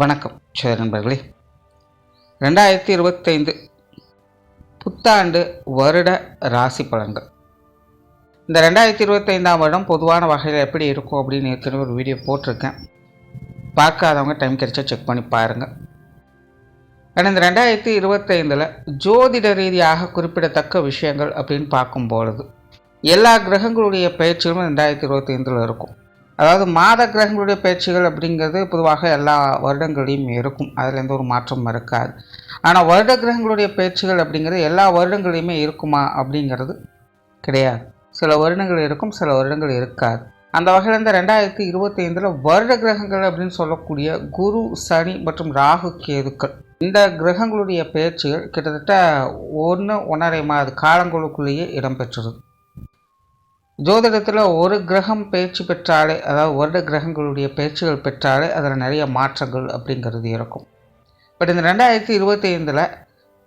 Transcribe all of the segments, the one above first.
வணக்கம் நண்பர்களே. 2025 புத்தாண்டு வருட ராசி பலன்கள். இந்த 2025ஆம் வருடம் பொதுவான வகையில் எப்படி இருக்கும் அப்படின்னு ஏற்கனவே ஒரு வீடியோ போட்டிருக்கேன். பார்க்காதவங்க டைம் கிடைச்சா செக் பண்ணி பாருங்கள். ஆனால் இந்த 2025 ஜோதிட ரீதியாக குறிப்பிடத்தக்க விஷயங்கள் அப்படின்னு பார்க்கும்பொழுது எல்லா கிரகங்களுடைய பயிற்சிகளும் 2025 இருக்கும். அதாவது மாத கிரகங்களுடைய பயிற்சிகள் அப்படிங்கிறது பொதுவாக எல்லா வருடங்களையும் இருக்கும், அதில் எந்த ஒரு மாற்றமும் இருக்காது. ஆனால் வருட கிரகங்களுடைய பயிற்சிகள் அப்படிங்கிறது எல்லா வருடங்களையுமே இருக்குமா அப்படிங்கிறது கிடையாது. சில வருடங்கள் இருக்கும், சில வருடங்கள் இருக்காது. அந்த வகையில் இந்த 2025 வருட கிரகங்கள் அப்படின்னு சொல்லக்கூடிய குரு, சனி மற்றும் ராகு, கேதுக்கள் இந்த கிரகங்களுடைய பயிற்சிகள் கிட்டத்தட்ட 1.5 மாத காலங்களுக்குள்ளேயே இடம்பெற்றுருது. ஜோதிடத்தில் ஒரு கிரகம் பயிற்சி பெற்றாலே, அதாவது வருட கிரகங்களுடைய பயிற்சிகள் பெற்றாலே அதில் நிறைய மாற்றங்கள் அப்படிங்கிறது இருக்கும். பட் இந்த 2025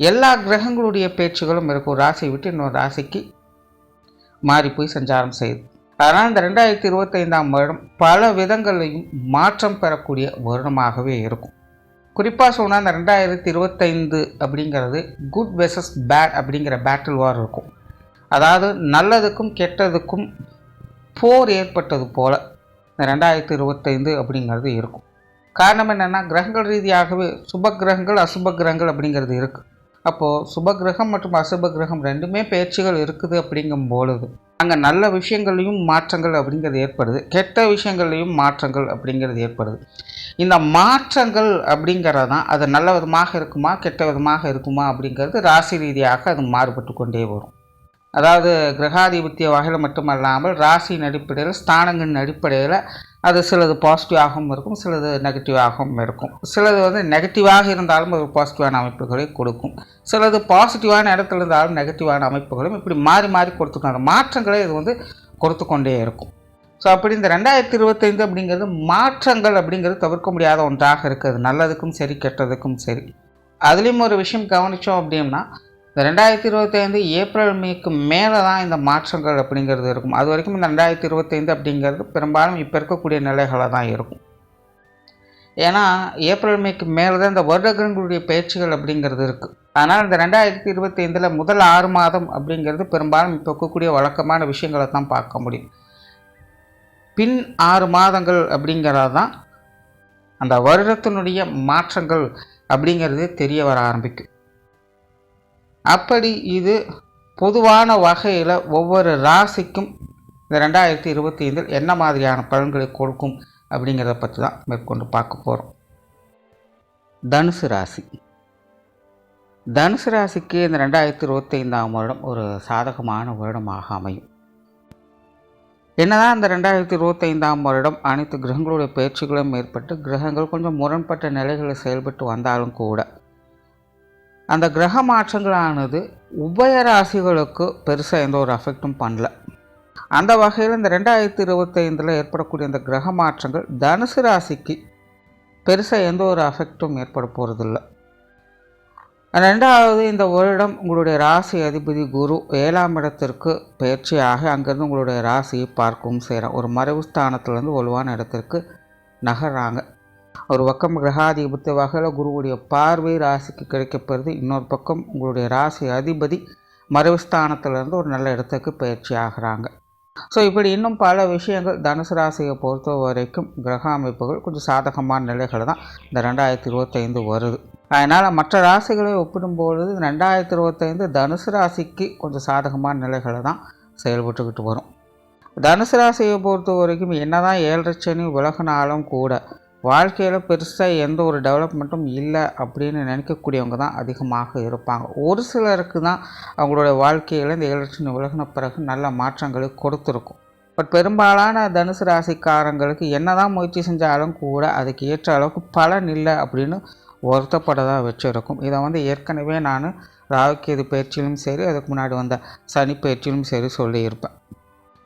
எல்லா கிரகங்களுடைய பயிற்சிகளும் இருக்கும். ராசியை விட்டு இன்னொரு ராசிக்கு மாறி போய் சஞ்சாரம் செய்யுது. அதனால் இந்த 2025ஆம் வருடம் பல விதங்களையும் மாற்றம் பெறக்கூடிய வருடமாகவே இருக்கும். குறிப்பாக சொன்னால் இந்த 2025 அப்படிங்கிறது குட் வெர்சஸ் பேட் அப்படிங்கிற பேட்டில் வார் இருக்கும். அதாவது நல்லதுக்கும் கெட்டதுக்கும் போர் ஏற்பட்டது போல் இந்த 2025 அப்படிங்கிறது இருக்கும். காரணம் என்னென்னா, கிரகங்கள் ரீதியாகவே சுப கிரகங்கள், அசுப கிரகங்கள் அப்படிங்கிறது இருக்குது. அப்போது சுப கிரகம் மற்றும் அசுப கிரகம் ரெண்டுமே பயிற்சிகள் இருக்குது. அப்படிங்கும் பொழுது அங்கே நல்ல விஷயங்களையும் மாற்றங்கள் அப்படிங்கிறது ஏற்படுது, கெட்ட விஷயங்கள்லையும் மாற்றங்கள் அப்படிங்கிறது ஏற்படுது. இந்த மாற்றங்கள் அப்படிங்கிறது தான் அது நல்ல விதமாக இருக்குமா கெட்ட விதமாக இருக்குமா அப்படிங்கிறது ராசி ரீதியாக அது மாறுபட்டு கொண்டே வரும். அதாவது கிரகாதிபத்திய வகையில் மட்டுமல்லாமல் ராசியின் அடிப்படையில், ஸ்தானங்களின் அடிப்படையில் அது சிலது பாசிட்டிவாகவும் இருக்கும், சிலது நெகட்டிவாகவும் இருக்கும். சிலது நெகட்டிவாக இருந்தாலும் ஒரு பாசிட்டிவான அமைப்புகளை கொடுக்கும், சிலது பாசிட்டிவான இடத்துல இருந்தாலும் நெகட்டிவான அமைப்புகளும் இப்படி மாறி மாறி கொடுத்துக்கணும். அந்த மாற்றங்களை இது கொடுத்து கொண்டே இருக்கும். ஸோ அப்படி இந்த 2025 அப்படிங்கிறது மாற்றங்கள் அப்படிங்கிறது தவிர்க்க முடியாத ஒன்றாக இருக்குது, நல்லதுக்கும் சரி கெட்டதுக்கும் சரி. அதுலேயும் ஒரு விஷயம் கவனித்தோம் அப்படின்னா, இந்த 2025 ஏப்ரல் மேக்கு மேலே தான் இந்த மாற்றங்கள் அப்படிங்கிறது இருக்கும். அது வரைக்கும் இந்த 2025 அப்படிங்கிறது பெரும்பாலும் இப்போ இருக்கக்கூடிய நிலைகளாக தான் இருக்கும். ஏன்னா ஏப்ரல் மேக்கு மேலே தான் இந்த வருடங்களுடைய பயிற்சிகள் அப்படிங்கிறது இருக்குது. அதனால் இந்த 2025 முதல் 6 மாதம் அப்படிங்கிறது பெரும்பாலும் இப்போ இருக்கக்கூடிய வழக்கமான விஷயங்களை தான் பார்க்க முடியும். பின் 6 மாதங்கள் அப்படிங்கிறது தான் அந்த வருடத்தினுடைய மாற்றங்கள் அப்படிங்கிறது தெரிய வர ஆரம்பிக்கும். அப்படி இது பொதுவான வகையில் ஒவ்வொரு ராசிக்கும் இந்த 2025 என்ன மாதிரியான பலன்களை கொடுக்கும் அப்படிங்கிறத பற்றி தான் மேற்கொண்டு பார்க்க போகிறோம். தனுசு ராசி. தனுசு ராசிக்கு இந்த 2025ஆம் வருடம் ஒரு சாதகமான வருடமாக அமையும். என்னதான் இந்த 2025ஆம் வருடம் அனைத்து கிரகங்களுடைய பயிற்சிகளும் ஏற்பட்டு கிரகங்கள் கொஞ்சம் முரண்பட்ட நிலைகளில் செயல்பட்டு வந்தாலும் கூட அந்த கிரக மாற்றங்களானது உபய ராசிகளுக்கு பெருசாக எந்த ஒரு அஃபெக்டும் பண்ணல. அந்த வகையில் இந்த 2025 ஏற்படக்கூடிய இந்த கிரக மாற்றங்கள் தனுசு ராசிக்கு பெருசாக எந்த ஒரு அஃபெக்டும் ஏற்பட போகிறதில்ல. ரெண்டாவது, இந்த வருடம் உங்களுடைய ராசி அதிபதி குரு 7ஆம் இடத்திற்கு பயிற்சியாக அங்கேருந்து உங்களுடைய ராசியை பார்க்கவும் செய்கிறாங்க. ஒரு மறைவு ஸ்தானத்துலேருந்து வலுவான இடத்திற்கு நகர்றாங்க. ஒரு பக்கம் கிரகாதிபத்திய வகையில் குருவுடைய பார்வை ராசிக்கு கிடைக்கப்பெறுது, இன்னொரு பக்கம் உங்களுடைய ராசி அதிபதி மறைவு ஸ்தானத்திலேருந்து ஒரு நல்ல இடத்துக்கு பயிற்சி ஆகிறாங்க. ஸோ இப்படி இன்னும் பல விஷயங்கள் தனுசு ராசியை பொறுத்த வரைக்கும் கிரக அமைப்புகள் கொஞ்சம் சாதகமான நிலைகளை தான் இந்த 2025 வருது. அதனால் மற்ற ராசிகளை ஒப்பிடும்பொழுது 2025 தனுசு ராசிக்கு கொஞ்சம் சாதகமான நிலைகளை தான் செயல்பட்டுக்கிட்டு வரும். தனுசு ராசியை பொறுத்த வரைக்கும் என்ன தான் 7.5 சனி விலகினாலும் கூட வாழ்க்கையில் பெருசாக எந்த ஒரு டெவலப்மெண்ட்டும் இல்லை அப்படின்னு நினைக்கக்கூடியவங்க தான் அதிகமாக இருப்பாங்க. ஒரு சிலருக்கு தான் அவங்களுடைய வாழ்க்கையில் இந்த 7.5 சனி விலகின பிறகு நல்ல மாற்றங்களை கொடுத்துருக்கும். பட் பெரும்பாலான தனுசு ராசிக்காரங்களுக்கு என்ன தான் முயற்சி செஞ்சாலும் கூட அதுக்கு ஏற்ற அளவுக்கு பலன் இல்லை அப்படின்னு வருத்தப்படதான் வச்சுருக்கும். இதை ஏற்கனவே நான் ராகுகேது பயிற்சியிலும் சரி, அதுக்கு முன்னாடி வந்த சனி பயிற்சியிலும் சரி சொல்லியிருப்பேன்.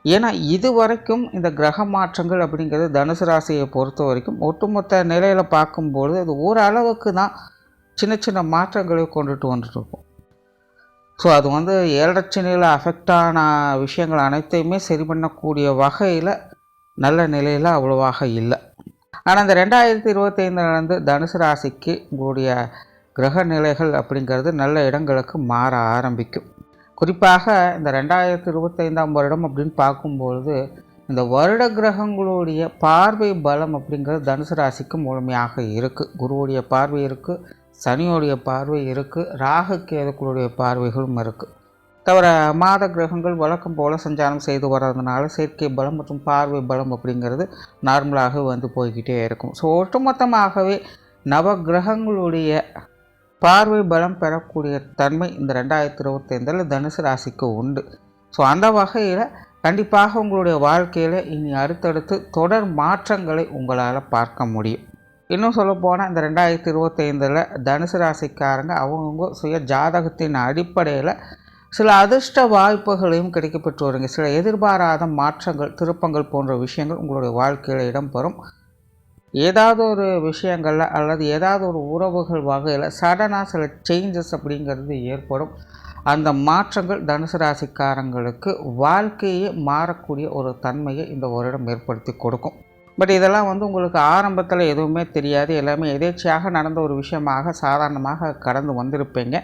ஏன்னா இது வரைக்கும் இந்த கிரக மாற்றங்கள் அப்படிங்கிறது தனுசு ராசியை பொறுத்த வரைக்கும் ஒட்டுமொத்த நிலையில் பார்க்கும்பொழுது அது ஓரளவுக்கு தான் சின்ன சின்ன மாற்றங்களை கொண்டுட்டு வந்துட்டுருக்கும். ஸோ அது 7.5 சனியில் அஃபெக்டான விஷயங்கள் அனைத்தையுமே சரி பண்ணக்கூடிய வகையில் நல்ல நிலையில் அவ்வளவாக இல்லை. ஆனால் இந்த 2025 தனுசு ராசிக்கு உங்களுடைய கிரக நிலைகள் அப்படிங்கிறது நல்ல இடங்களுக்கு மாற ஆரம்பிக்கும். குறிப்பாக இந்த 2025 வருடம் அப்படின்னு பார்க்கும்பொழுது இந்த வருட கிரகங்களுடைய பார்வை பலம் அப்படிங்கிறது தனுசு ராசிக்கு முழுமையாக இருக்குது. குருவுடைய பார்வை இருக்குது, சனியோடைய பார்வை இருக்குது, ராகு கேதுக்களுடைய பார்வைகளும் இருக்குது. தவிர மாத கிரகங்கள் வழக்கம் போல் சஞ்சாரம் செய்து வர்றதுனால செயற்கை பலம் மற்றும் பார்வை பலம் அப்படிங்கிறது நார்மலாக வந்து போய்கிட்டே இருக்கும். ஸோ ஒட்டுமொத்தமாகவே நவ கிரகங்களுடைய பார்வை பலம் பெறக்கூடிய தன்மை இந்த 2025 தனுசு ராசிக்கு உண்டு. ஸோ அந்த வகையில் கண்டிப்பாக உங்களுடைய வாழ்க்கையில் இனி அடுத்தடுத்து தொடர் மாற்றங்களை உங்களால் பார்க்க முடியும். இன்னும் சொல்லப்போனால் இந்த 2025 தனுசு ராசிக்காரங்க அவங்கவுங்க சுய ஜாதகத்தின் அடிப்படையில் சில அதிர்ஷ்ட வாய்ப்புகளையும் கிடைக்கப்பெற்று வருங்க. சில எதிர்பாராத மாற்றங்கள், திருப்பங்கள் போன்ற விஷயங்கள் உங்களுடைய வாழ்க்கையில் இடம்பெறும். ஏதாவது ஒரு விஷயங்களில் அல்லது ஏதாவது ஒரு உறவுகள் வகையில் சடனாக சில சேஞ்சஸ் அப்படிங்கிறது ஏற்படும். அந்த மாற்றங்கள் தனுசு ராசிக்காரங்களுக்கு வாழ்க்கையே மாறக்கூடிய ஒரு தன்மையை இந்த வருடம் ஏற்படுத்தி கொடுக்கும். பட் இதெல்லாம் வந்து உங்களுக்கு ஆரம்பத்தில் எதுவுமே தெரியாது, எல்லாமே எதேச்சையாக நடந்த ஒரு விஷயமாக சாதாரணமாக கடந்து வந்திருப்பீங்க.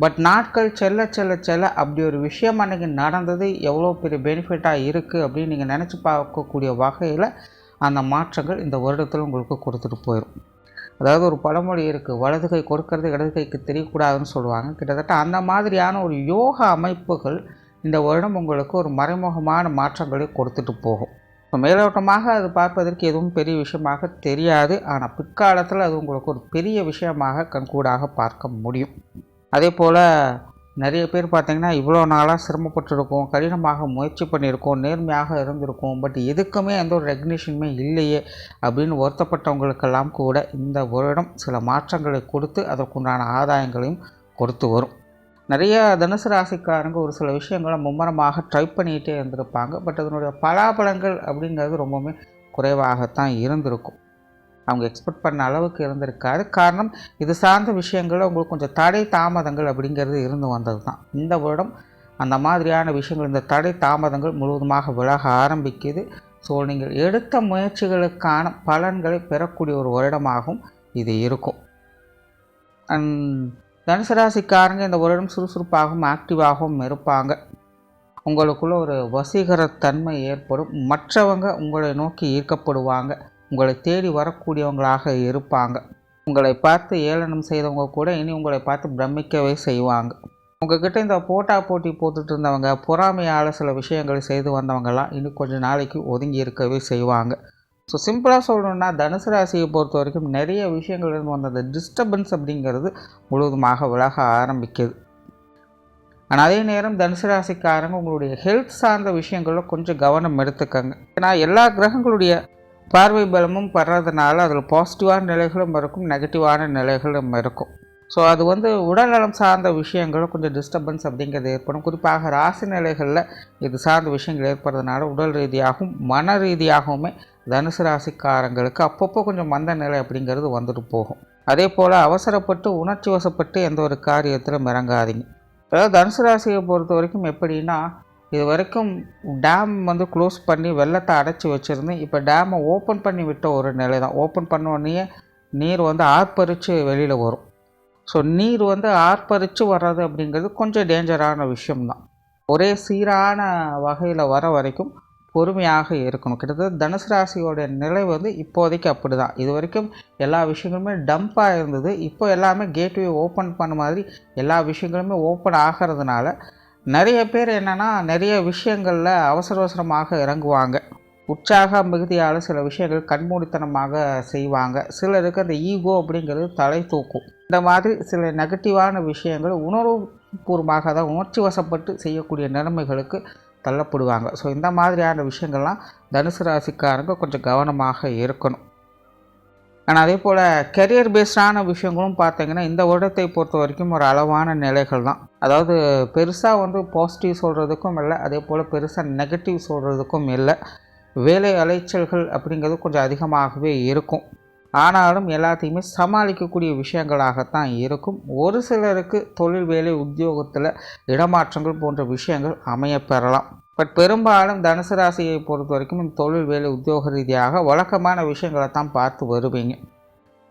பட் நாட்கள் செல்ல செல்ல செல்ல அப்படி ஒரு விஷயம் அன்றைக்கி நடந்தது எவ்வளோ பெரிய பெனிஃபிட்டாக இருக்குது அப்படின்னு நீங்கள் நினச்சி பார்க்கக்கூடிய வகையில் அந்த மாற்றங்கள் இந்த வருடத்தில் உங்களுக்கு கொடுத்துட்டு போயிடும். அதாவது ஒரு பழமொழி இருக்குது, வலது கை கொடுக்கறது இடது கைக்கு தெரியக்கூடாதுன்னு சொல்லுவாங்க. கிட்டத்தட்ட அந்த மாதிரியான ஒரு யோகா அமைப்புகள் இந்த வருடம் உங்களுக்கு ஒரு மறைமுகமான மாற்றங்களை கொடுத்துட்டு போகும். இப்போ மேலோட்டமாக அது பார்ப்பதற்கு எதுவும் பெரிய விஷயமாக தெரியாது, ஆனால் பிற்காலத்தில் அது உங்களுக்கு ஒரு பெரிய விஷயமாக கண்கூடாக பார்க்க முடியும். அதே போல் நிறைய பேர் பார்த்திங்கன்னா இவ்வளோ நாளாக சிரமப்பட்டுருக்கோம், கடினமாக முயற்சி பண்ணியிருக்கோம், நேர்மையாக இருந்திருக்கோம், பட் எதுக்குமே எந்த ஒரு ரெகக்னிஷனுமே இல்லையே அப்படின்னு வருத்தப்பட்டவங்களுக்கெல்லாம் கூட இந்த வருடம் சில மாற்றங்களை கொடுத்து அதற்குண்டான ஆதாயங்களையும் கொடுத்து வரும். நிறைய தனுசு ராசிக்காரங்க ஒரு சில விஷயங்களை மும்மரமாக ட்ரை பண்ணிகிட்டே இருந்திருப்பாங்க. பட் அதனுடைய பலாபலங்கள் அப்படிங்கிறது ரொம்பவுமே குறைவாகத்தான் இருந்திருக்கும். அவங்க எக்ஸ்பெக்ட் பண்ண அளவுக்கு இருந்திருக்காது. காரணம் இது சார்ந்த விஷயங்களில் உங்களுக்கு கொஞ்சம் தடை தாமதங்கள் அப்படிங்கிறது இருந்து வந்தது தான். இந்த வருடம் அந்த மாதிரியான விஷயங்கள், இந்த தடை தாமதங்கள் முழுவதுமாக விலக ஆரம்பிக்குது. ஸோ நீங்கள் எடுத்த முயற்சிகளுக்கான பலன்களை பெறக்கூடிய ஒரு வருடமாகவும் இது இருக்கும். தனுசு ராசிக்காரங்க இந்த வருடம் சுறுசுறுப்பாகவும் ஆக்டிவாகவும் இருப்பாங்க. உங்களுக்குள்ள ஒரு வசீகரத்தன்மை ஏற்படும். மற்றவங்க உங்களை நோக்கி ஈர்க்கப்படுவாங்க, உங்களை தேடி வரக்கூடியவங்களாக இருப்பாங்க. உங்களை பார்த்து ஏளனம் செய்தவங்க கூட இனி உங்களை பார்த்து பிரமிக்கவே செய்வாங்க. உங்கள்கிட்ட இந்த போட்டி போட்டுட்டு இருந்தவங்க, பொறாமையால் சில விஷயங்களை செய்து வந்தவங்கெல்லாம் இனி கொஞ்சம் நாளைக்கு ஒதுங்கி இருக்கவே செய்வாங்க. ஸோ சிம்பிளாக சொல்லணுன்னா தனுசு ராசியை பொறுத்த வரைக்கும் நிறைய விஷயங்கள் இருந்து வந்த அந்த டிஸ்டர்பன்ஸ் அப்படிங்கிறது முழுவதுமாக விலக ஆரம்பிக்குது. ஆனால் அதே நேரம் தனுசு ராசிக்காரங்க உங்களுடைய ஹெல்த் சார்ந்த விஷயங்களில் கொஞ்சம் கவனம் எடுத்துக்கங்க. ஏன்னா எல்லா கிரகங்களுடைய பார்வை பலமும் படுறதுனால அதில் பாசிட்டிவான நிலைகளும் இருக்கும், நெகட்டிவான நிலைகளும் இருக்கும். ஸோ அது வந்து உடல்நலம் சார்ந்த விஷயங்களும் கொஞ்சம் டிஸ்டர்பன்ஸ் அப்படிங்கிறது ஏற்படும். குறிப்பாக ராசி நிலைகளில் இது சார்ந்த விஷயங்கள் ஏற்படுறதுனால உடல் ரீதியாகவும் மன ரீதியாகவுமே தனுசு ராசிக்காரங்களுக்கு அப்பப்போ கொஞ்சம் மந்த நிலை அப்படிங்கிறது வந்துட்டு போகும். அதே போல் அவசரப்பட்டு உணர்ச்சி வசப்பட்டு எந்த ஒரு காரியத்திலும் இறங்காதீங்க. அதாவது தனுசு ராசியை பொறுத்த வரைக்கும் எப்படின்னா, இது வரைக்கும் டேம் வந்து க்ளோஸ் பண்ணி வெள்ளத்தை அடைச்சி வச்சுருந்து இப்போ டேமை ஓப்பன் பண்ணி விட்ட ஒரு நிலை தான். ஓப்பன் பண்ணோடனே நீர் வந்து ஆர்ப்பரித்து வெளியில் வரும். ஸோ நீர் வந்து ஆர்ப்பரித்து வர்றது அப்படிங்கிறது கொஞ்சம் டேஞ்சரான விஷயம்தான். ஒரே சீரான வகையில் வர வரைக்கும் பொறுமையாக இருக்கணும். கிட்டத்தட்ட தனுசு ராசியோடைய நிலை வந்து இப்போதைக்கு அப்படி தான். இது வரைக்கும் எல்லா விஷயங்களுமே டம்ப்பாக இருந்தது. இப்போ எல்லாமே கேட்வே ஓப்பன் பண்ண மாதிரி எல்லா விஷயங்களுமே ஓப்பன் ஆகிறதுனால நிறைய பேர் என்னென்னா நிறைய விஷயங்களில் அவசரமாக இறங்குவாங்க. உற்சாக மிகுதியால் சில விஷயங்கள் கண்மூடித்தனமாக செய்வாங்க. சிலருக்கு அந்த ஈகோ அப்படிங்கிறது தலை தூக்கும். இந்த மாதிரி சில நெகட்டிவான விஷயங்கள் உணர்வுபூர்வமாக தான் உணர்ச்சி வசப்பட்டு செய்யக்கூடிய நிலைமைகளுக்கு தள்ளப்படுவாங்க. ஸோ இந்த மாதிரியான விஷயங்கள்லாம் தனுசு ராசிக்காரங்க கொஞ்சம் கவனமாக இருக்கணும். ஆனால் அதே போல் கெரியர் பேஸ்டான விஷயங்களும் பார்த்திங்கன்னா இந்த வருடத்தை பொறுத்த வரைக்கும் ஒரு அளவான நிலைகள் தான். அதாவது பெருசாக வந்து பாசிட்டிவ் சொல்கிறதுக்கும் இல்லை, அதே போல் பெருசாக நெகட்டிவ் சொல்கிறதுக்கும் இல்லை. வேலை அலைச்சல்கள் அப்படிங்கிறது கொஞ்சம் அதிகமாகவே இருக்கும். ஆனாலும் எல்லாத்தையுமே சமாளிக்கக்கூடிய விஷயங்களாகத்தான் இருக்கும். ஒரு சிலருக்கு தொழில் வேலை உத்தியோகத்தில் இடமாற்றங்கள் போன்ற விஷயங்கள் அமைய பெறலாம். பட் பெரும்பாலும் தனுசு ராசியை பொறுத்த வரைக்கும் இந்த தொழில் வேலை உத்தியோக ரீதியாக வழக்கமான விஷயங்களை தான் பார்த்து வருவீங்க.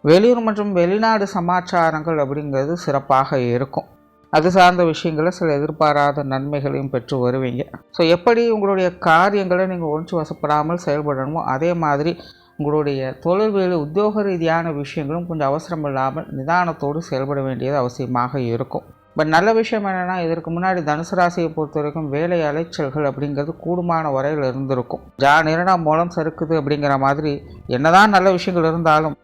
வெளியூர் மற்றும் வெளிநாடு சமாச்சாரங்கள் அப்படிங்கிறது சிறப்பாக இருக்கும். அது சார்ந்த விஷயங்களை சில எதிர்பாராத நன்மைகளையும் பெற்று வருவீங்க. ஸோ எப்படி உங்களுடைய காரியங்களை நீங்கள் ஒன்று வசப்படாமல் செயல்படணுமோ அதே மாதிரி உங்களுடைய தொழில் வேலை உத்தியோக ரீதியான விஷயங்களும் கொஞ்சம் அவசரம் இல்லாமல் நிதானத்தோடு செயல்பட வேண்டியது அவசியமாக இருக்கும். பட் நல்ல விஷயம் என்னென்னா, இதற்கு முன்னாடி தனுசு ராசியை பொறுத்த வரைக்கும் வேலை அலைச்சல்கள் அப்படிங்கிறது கூடுமான வரையில் இருந்திருக்கும். நிரணம் மூலம் சறுக்குது அப்படிங்கிற மாதிரி என்னதான் நல்ல விஷயங்கள் இருந்தாலும்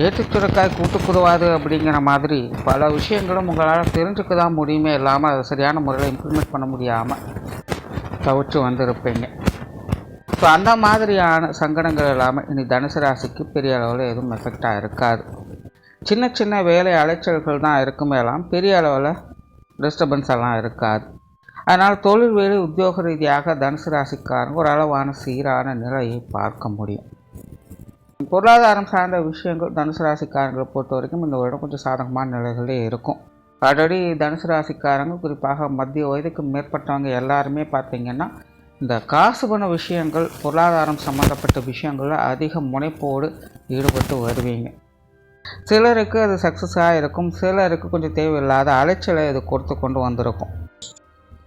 ஏற்றுச்சுரக்காய் கூட்டுக்குருவாது அப்படிங்கிற மாதிரி பல விஷயங்களும் உங்களால் தெரிஞ்சுக்க தான் முடியுமே இல்லாமல் அதை சரியான முறையில் இம்ப்ளிமெண்ட் பண்ண முடியாமல் தவிர்த்து வந்திருப்பீங்க. ஸோ அந்த மாதிரியான சங்கடங்கள் இல்லாமல் இனி தனுசு ராசிக்கு பெரிய அளவில் எதுவும் எஃபெக்டாக இருக்காது. சின்ன சின்ன வேலை அலைச்சல்கள் தான் இருக்குமே எல்லாம் பெரிய அளவில் டிஸ்டர்பன்ஸ் எல்லாம் இருக்காது. அதனால் தொழில் வேலை உத்தியோக ரீதியாக தனுசு ராசிக்காரங்க ஒரு அளவான சீரான நிலையை பார்க்க முடியும். பொருளாதாரம் சார்ந்த விஷயங்கள் தனுசு ராசிக்காரங்களை பொறுத்த வரைக்கும் இந்த வருடம் கொஞ்சம் சாதகமான நிலைகளே இருக்கும். ஆல்ரெடி தனுசு ராசிக்காரங்க குறிப்பாக மத்திய வயதுக்கு மேற்பட்டவங்க எல்லாருமே பார்த்திங்கன்னா இந்த காசு பண விஷயங்கள் பொருளாதாரம் சம்மந்தப்பட்ட விஷயங்களில் அதிக முனைப்போடு ஈடுபட்டு வருவீங்க. சிலருக்கு அது சக்ஸஸாக இருக்கும், சிலருக்கு கொஞ்சம் தேவையில்லாத அலைச்சலை இது கொடுத்து கொண்டு வந்திருக்கும்.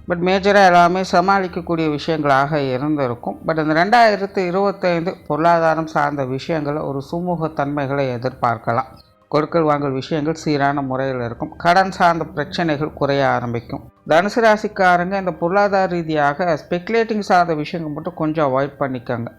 பட் மேஜராக எல்லாமே சமாளிக்கக்கூடிய விஷயங்களாக இருந்திருக்கும். பட் இந்த 2025 பொருளாதாரம் சார்ந்த விஷயங்களை ஒரு சுமூகத்தன்மைகளை எதிர்பார்க்கலாம். கொடுக்கல் வாங்கல் விஷயங்கள் சீரான முறையில் இருக்கும். கடன் சார்ந்த பிரச்சனைகள் குறைய ஆரம்பிக்கும். தனுசு ராசிக்காரங்க இந்த பொருளாதார ரீதியாக ஸ்பெக்குலேட்டிங் சார்ந்த விஷயங்கள் மட்டும் கொஞ்சம் அவாய்ட் பண்ணிக்கோங்க.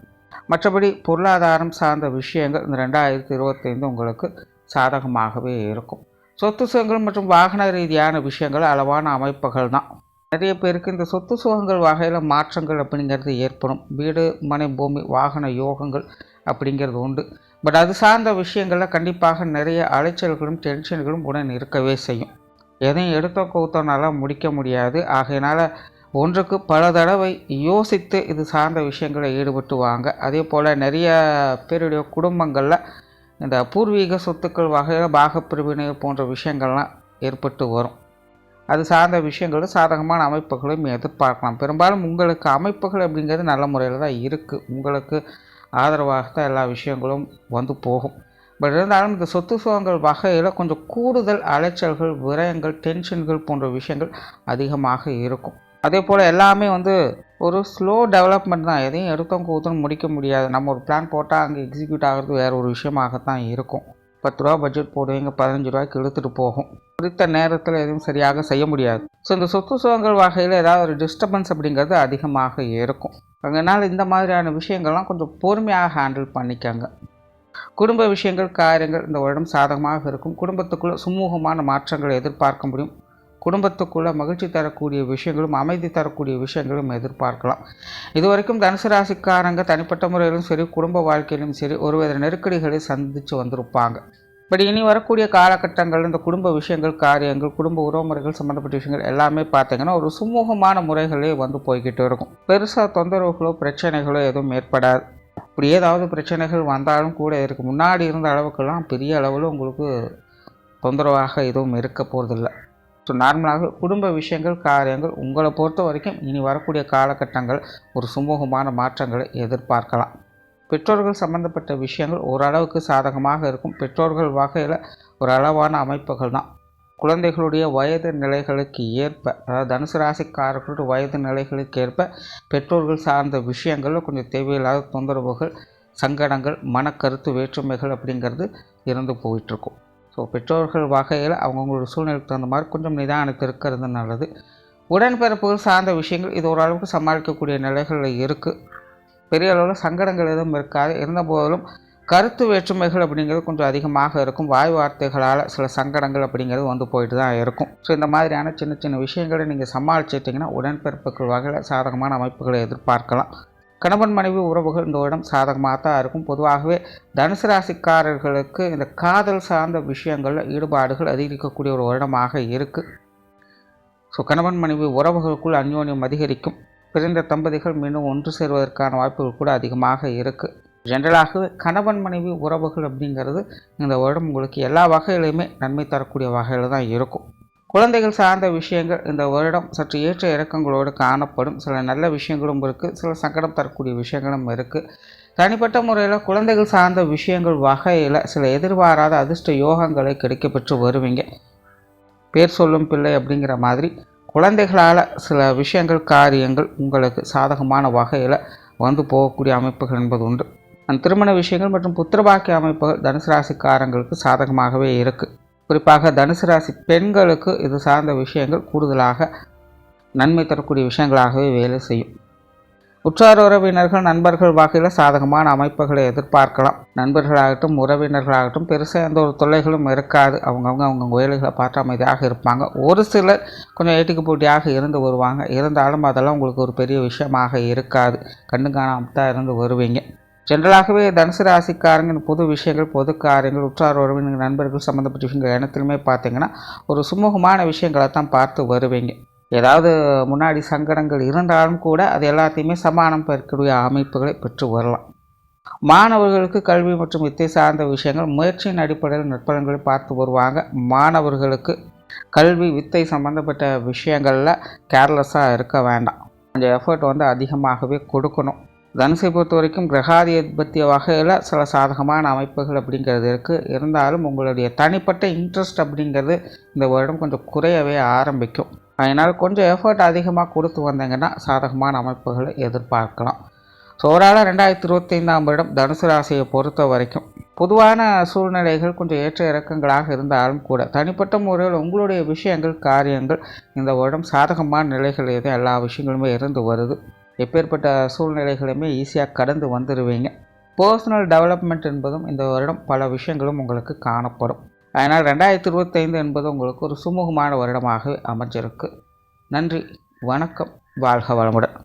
மற்றபடி பொருளாதாரம் சார்ந்த விஷயங்கள் இந்த 2025 உங்களுக்கு சாதகமாகவே இருக்கும். சொத்து சுகங்கள் மற்றும் வாகன ரீதியான விஷயங்கள் அளவான அமைப்புகள் தான். நிறைய பேருக்கு இந்த சொத்து சுகங்கள் வகையில் மாற்றங்கள் அப்படிங்கிறது ஏற்படும். வீடு மனை பூமி வாகன யோகங்கள் அப்படிங்கிறது உண்டு. பட் அது சார்ந்த விஷயங்களில் கண்டிப்பாக நிறைய அலைச்சல்களும் டென்ஷன்களும் உடன் இருக்கவே செய்யும். எதையும் எடுத்தோ கவுத்தோனால முடிக்க முடியாது. ஆகையினால் ஒன்றுக்கு பல தடவை யோசித்து இது சார்ந்த விஷயங்களை ஈடுபட்டு வாங்க. அதே போல் நிறைய பேருடைய குடும்பங்களில் இந்த பூர்வீக சொத்துக்கள் வகையில் பாகப்பிரிவினை போன்ற விஷயங்கள்லாம் ஏற்பட்டு வரும். அது சார்ந்த விஷயங்களும் சாதகமான அமைப்புகளையும் எதிர்பார்க்கலாம். பெரும்பாலும் உங்களுக்கு அமைப்புகள் அப்படிங்கிறது நல்ல முறையில் தான் இருக்குது. உங்களுக்கு ஆதரவாகத்தான் எல்லா விஷயங்களும் வந்து போகும். பட் இருந்தாலும் இந்த சொத்து சுகங்கள் வகையில் கொஞ்சம் கூடுதல் அலைச்சல்கள் விரயங்கள் டென்ஷன்கள் போன்ற விஷயங்கள் அதிகமாக இருக்கும். அதே போல் எல்லாமே ஒரு ஸ்லோ டெவலப்மெண்ட் தான். எதையும் எடுத்தோம் கூத்தம் முடிக்க முடியாது. நம்ம ஒரு பிளான் போட்டால் அங்கே எக்ஸிக்யூட் ஆகிறது வேறு ஒரு விஷயமாகத்தான் இருக்கும். 10 ரூபா பட்ஜெட் போடுவீங்க, 15 ரூபாய்க்கு இழுத்துட்டு போகும். குறித்த நேரத்தில் எதுவும் சரியாக செய்ய முடியாது. ஸோ இந்த சொத்து சுகங்கள் வகையில் ஏதாவது ஒரு டிஸ்டர்பன்ஸ் அப்படிங்கிறது அதிகமாக இருக்கும். அதனால் இந்த மாதிரியான விஷயங்கள்லாம் கொஞ்சம் பொறுமையாக ஹேண்டில் பண்ணிக்கோங்க. குடும்ப விஷயங்கள் காரியங்கள் இந்த வருடம் சாதகமாக இருக்கும். குடும்பத்துக்குள்ளே சுமூகமான மாற்றங்களை எதிர்பார்க்க முடியும். குடும்பத்துக்குள்ளே மகிழ்ச்சி தரக்கூடிய விஷயங்களும் அமைதி தரக்கூடிய விஷயங்களும் எதிர்பார்க்கலாம். இதுவரைக்கும் தனுசு ராசிக்காரங்க தனிப்பட்ட முறையிலும் சரி குடும்ப வாழ்க்கையிலும் சரி ஒருவித நெருக்கடிகளை சந்தித்து வந்திருப்பாங்க. பட் இனி வரக்கூடிய காலகட்டங்கள் இந்த குடும்ப விஷயங்கள் காரியங்கள் குடும்ப உறவுமுறைகள் சம்மந்தப்பட்ட விஷயங்கள் எல்லாமே பார்த்திங்கன்னா ஒரு சுமூகமான முறைகளே போய்கிட்டு இருக்கும். பெருசாக தொந்தரவுகளோ பிரச்சனைகளோ எதுவும் ஏற்படாது. இப்படி ஏதாவது பிரச்சனைகள் வந்தாலும் கூட இதற்கு முன்னாடி இருந்த அளவுக்கெல்லாம் பெரிய அளவில் உங்களுக்கு தொந்தரவாக எதுவும் இருக்க போகிறதில்லை. ஸோ நார்மலாக குடும்ப விஷயங்கள் காரியங்கள் உங்களை பொறுத்த வரைக்கும் இனி வரக்கூடிய காலகட்டங்கள் ஒரு சுமூகமான மாற்றங்களை எதிர்பார்க்கலாம். பெற்றோர்கள் சம்பந்தப்பட்ட விஷயங்கள் ஓரளவுக்கு சாதகமாக இருக்கும். பெற்றோர்கள் வகையில் ஒரு அளவான அமைப்புகள் தான். குழந்தைகளுடைய வயது நிலைகளுக்கு ஏற்ப, அதாவது தனுசு ராசிக்காரர்களுடைய வயது நிலைகளுக்கு ஏற்ப பெற்றோர்கள் சார்ந்த விஷயங்களில் கொஞ்சம் தேவையில்லாத தொந்தரவுகள் சங்கடங்கள் மனக்கருத்து வேற்றுமைகள் அப்படிங்கிறது இருந்து போயிட்டுருக்கும். ஸோ பெற்றோர்கள் வகையில் அவங்கவுங்களோட சூழ்நிலைக்கு தகுந்த மாதிரி கொஞ்சம் நிதானத்து இருக்கிறது நல்லது. உடன்பிறப்புகள் சார்ந்த விஷயங்கள் இது ஓரளவுக்கு சமாளிக்கக்கூடிய நிலைகளில் இருக்குது. பெரிய அளவில் சங்கடங்கள் எதுவும் இருக்காது. இருந்த போதிலும் கருத்து வேற்றுமைகள் அப்படிங்கிறது கொஞ்சம் அதிகமாக இருக்கும். வாய் வார்த்தைகளால் சில சங்கடங்கள் அப்படிங்கிறது போயிட்டு தான் இருக்கும். ஸோ இந்த மாதிரியான சின்ன சின்ன விஷயங்களை நீங்கள் சமாளிச்சிட்டிங்கன்னா உடன்பிறப்புகள் வகையில் சாதகமான அமைப்புகளை எதிர்பார்க்கலாம். கணவன் மனைவி உறவுகள் இந்த வருடம் சாதகமாக தான் இருக்கும். பொதுவாகவே தனுசு ராசிக்காரர்களுக்கு இந்த காதல் சார்ந்த விஷயங்களில் ஈடுபாடுகள் அதிகரிக்கக்கூடிய ஒரு வருடமாக இருக்குது. ஸோ கணவன் மனைவி உறவுகளுக்குள் அந்யோன்யம் அதிகரிக்கும். பிரிந்த தம்பதிகள் மீண்டும் ஒன்று சேர்வதற்கான வாய்ப்புகள் கூட அதிகமாக இருக்குது. ஜென்ரலாகவே கணவன் மனைவி உறவுகள் அப்படிங்கிறது இந்த வருடம் உங்களுக்கு எல்லா வகையிலுமே நன்மை தரக்கூடிய வகையில் தான் இருக்கும். குழந்தைகள் சார்ந்த விஷயங்கள் இந்த வருடம் சற்று ஏற்ற இறக்கங்களோடு காணப்படும். சில நல்ல விஷயங்களும் இருக்குது, சில சங்கடம் தரக்கூடிய விஷயங்களும் இருக்குது. தனிப்பட்ட முறையில் குழந்தைகள் சார்ந்த விஷயங்கள் வகையில் சில எதிர்பாராத அதிர்ஷ்ட யோகங்களை கிடைக்க பெற்று வருவீங்க. பேர் சொல்லும் பிள்ளை அப்படிங்கிற மாதிரி குழந்தைகளால் சில விஷயங்கள் காரியங்கள் உங்களுக்கு சாதகமான வகையில் வந்து போகக்கூடிய அமைப்புகள் என்பது உண்டு. அந்த திருமண விஷயங்கள் மற்றும் புத்திரபாக்கிய அமைப்புகள் தனுசு ராசிக்காரங்களுக்கு சாதகமாகவே இருக்குது. குறிப்பாக தனுசு ராசி பெண்களுக்கு இது சார்ந்த விஷயங்கள் கூடுதலாக நன்மை தரக்கூடிய விஷயங்களாகவே வேலை செய்யும். உற்றார் உறவினர்கள் நண்பர்கள் வகையில் சாதகமான அமைப்புகளை எதிர்பார்க்கலாம். நண்பர்களாகட்டும் உறவினர்களாகட்டும் பெருசாக எந்த ஒரு தொல்லைகளும் இருக்காது. அவங்க வேலைகளை பார்த்து அமைதியாக இருப்பாங்க. ஒரு சிலர் கொஞ்சம் ஏட்டிக்கு போட்டியாக இருந்து வருவாங்க. இருந்தாலும் அதெல்லாம் உங்களுக்கு ஒரு பெரிய விஷயமாக இருக்காது. கண்டு காணாமல் தான் இருந்து வருவீங்க. ஜென்ரலாகவே தனுசு ராசிக்காரங்க பொது விஷயங்கள் பொது காரியங்கள் உற்றார் உறவினர் நண்பர்கள் சம்மந்தப்பட்ட விஷயங்கள் இடத்துலையுமே பார்த்தீங்கன்னா ஒரு சுமூகமான விஷயங்களை தான் பார்த்து வருவீங்க. ஏதாவது முன்னாடி சங்கடங்கள் இருந்தாலும் கூட அது எல்லாத்தையுமே சமானம் பெறக்கூடிய அமைப்புகளை பெற்று வரலாம். மாணவர்களுக்கு கல்வி மற்றும் வித்தை சார்ந்த விஷயங்கள் முயற்சியின் அடிப்படையில் நற்பலன்களை பார்த்து வருவாங்க. மாணவர்களுக்கு கல்வி வித்தை சம்மந்தப்பட்ட விஷயங்களில் கேர்லெஸ்ஸாக இருக்க வேண்டாம். கொஞ்சம் எஃபர்ட் அதிகமாகவே கொடுக்கணும். தனுசை பொறுத்த வரைக்கும் கிரகாதிபத்திய வகையில் சில சாதகமான அமைப்புகள் அப்படிங்கிறது இருக்குது. இருந்தாலும் உங்களுடைய தனிப்பட்ட இன்ட்ரெஸ்ட் அப்படிங்கிறது இந்த வருடம் கொஞ்சம் குறையவே ஆரம்பிக்கும். அதனால் கொஞ்சம் எஃபர்ட் அதிகமாக கொடுத்து வந்தீங்கன்னா சாதகமான அமைப்புகளை எதிர்பார்க்கலாம். ஸோ ஓவராலாக 2025ஆம் வருடம் தனுசு ராசியை பொறுத்த வரைக்கும் பொதுவான சூழ்நிலைகள் கொஞ்சம் ஏற்ற இறக்கங்களாக இருந்தாலும் கூட தனிப்பட்ட முறையில் உங்களுடைய விஷயங்கள் காரியங்கள் இந்த வருடம் சாதகமான நிலைகள் எதுவும் எல்லா விஷயங்களுமே இருந்து வருது. எப்பேற்பட்ட சூழ்நிலைகளையுமே ஈஸியாக கடந்து வந்துடுவீங்க. பர்சனல் டெவலப்மெண்ட் என்பதும் இந்த வருடம் பல விஷயங்களும் உங்களுக்கு காணப்படும். அதனால் 2025 என்பது உங்களுக்கு ஒரு சுமூகமான வருடமாக அமைஞ்சிருக்கு. நன்றி, வணக்கம், வாழ்க வளமுடன்.